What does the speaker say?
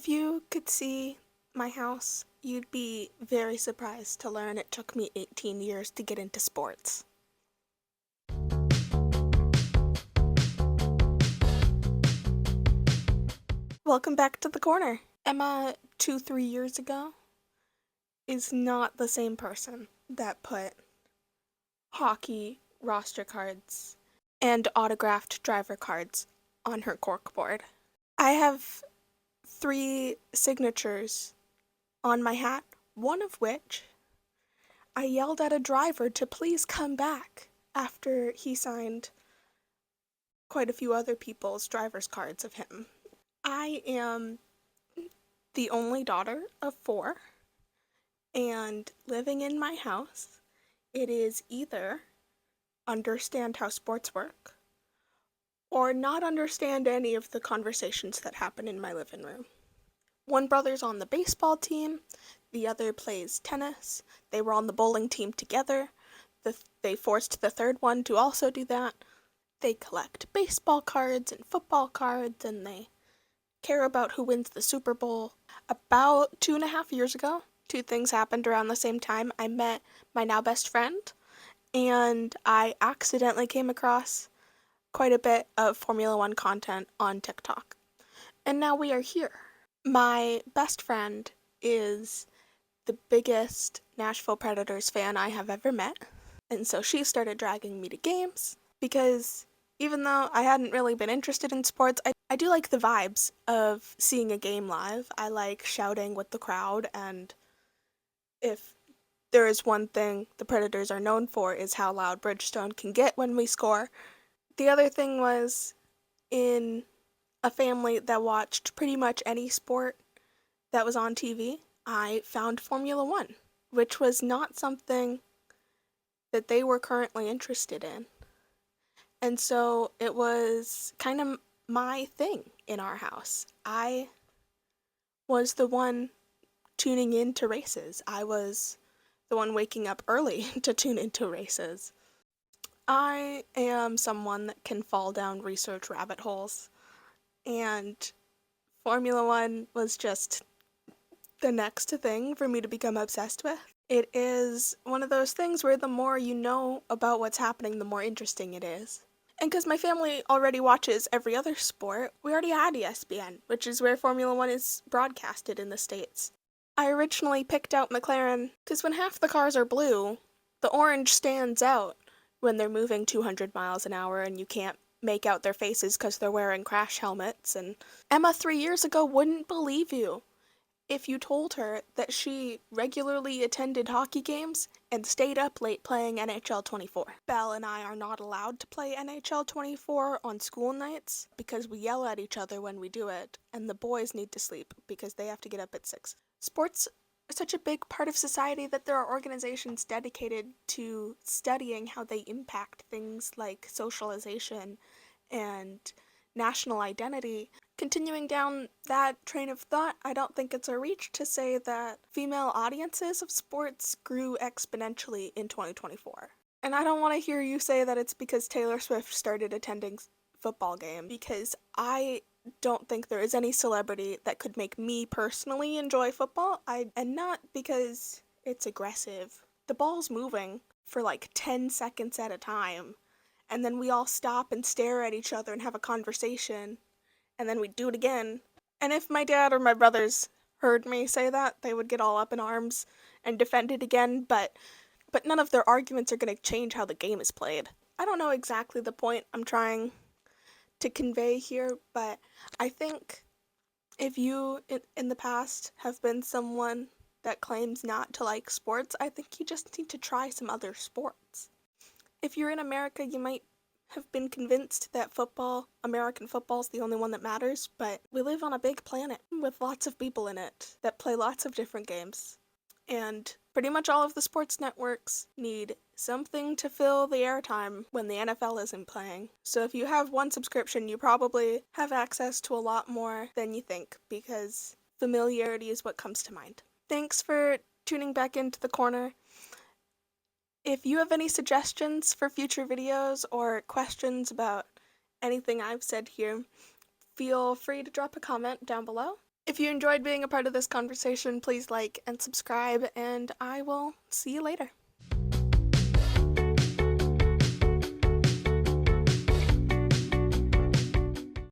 If you could see my house, you'd be very surprised to learn it took me 18 years to get into sports. Welcome back to the corner. Emma, 3 years ago, is not the same person that put hockey roster cards and autographed driver cards on her corkboard. I have 3 signatures on my hat, one of which I yelled at a driver to please come back after he signed quite a few other people's driver's cards of him. I am the only daughter of 4, and living in my house, it is either understand how sports work or not understand any of the conversations that happen in my living room. One brother's on the baseball team, the other plays tennis, they were on the bowling team together, they forced the third one to also do that. They collect baseball cards and football cards, and they care about who wins the Super Bowl. About 2.5 years ago, 2 things happened around the same time. I met my now best friend, and I accidentally came across quite a bit of Formula One content on TikTok. And now we are here. My best friend is the biggest Nashville Predators fan I have ever met, and so she started dragging me to games because even though I hadn't really been interested in sports, I do like the vibes of seeing a game live. I like shouting with the crowd, and if there is one thing the Predators are known for is how loud Bridgestone can get when we score. The other thing was, in a family that watched pretty much any sport that was on TV, I found Formula One, which was not something that they were currently interested in. And so it was kind of my thing in our house. I was the one tuning into races. I was the one waking up early to tune into races. I am someone that can fall down research rabbit holes, and Formula One was just the next thing for me to become obsessed with. It is one of those things where the more you know about what's happening, the more interesting it is. And because my family already watches every other sport, we already had ESPN, which is where Formula One is broadcasted in the States. I originally picked out McLaren because when half the cars are blue, the orange stands out when they're moving 200 miles an hour and you can't make out their faces because they're wearing crash helmets. And Emma 3 years ago wouldn't believe you if you told her that she regularly attended hockey games and stayed up late playing NHL 24. Belle and I are not allowed to play NHL 24 on school nights because we yell at each other when we do it, and the boys need to sleep because they have to get up at 6. Sports are such a big part of society that there are organizations dedicated to studying how they impact things like socialization and national identity. Continuing down that train of thought, I don't think it's a reach to say that female audiences of sports grew exponentially in 2024. And I don't want to hear you say that it's because Taylor Swift started attending football games, because I don't think there is any celebrity that could make me personally enjoy football. And not because it's aggressive. The ball's moving for like 10 seconds at a time, and then we all stop and stare at each other and have a conversation, and then we do it again. And if my dad or my brothers heard me say that, they would get all up in arms and defend it again, but none of their arguments are going to change how the game is played. I don't know exactly the point I'm trying to convey here, but I think if you in the past have been someone that claims not to like sports, I think you just need to try some other sports. If you're in America, you might have been convinced that American football is the only one that matters, but we live on a big planet with lots of people in it that play lots of different games. And pretty much all of the sports networks need something to fill the airtime when the NFL isn't playing. So if you have one subscription, you probably have access to a lot more than you think, because familiarity is what comes to mind. Thanks for tuning back into the corner. If you have any suggestions for future videos or questions about anything I've said here, feel free to drop a comment down below. If you enjoyed being a part of this conversation, please like and subscribe, and I will see you later.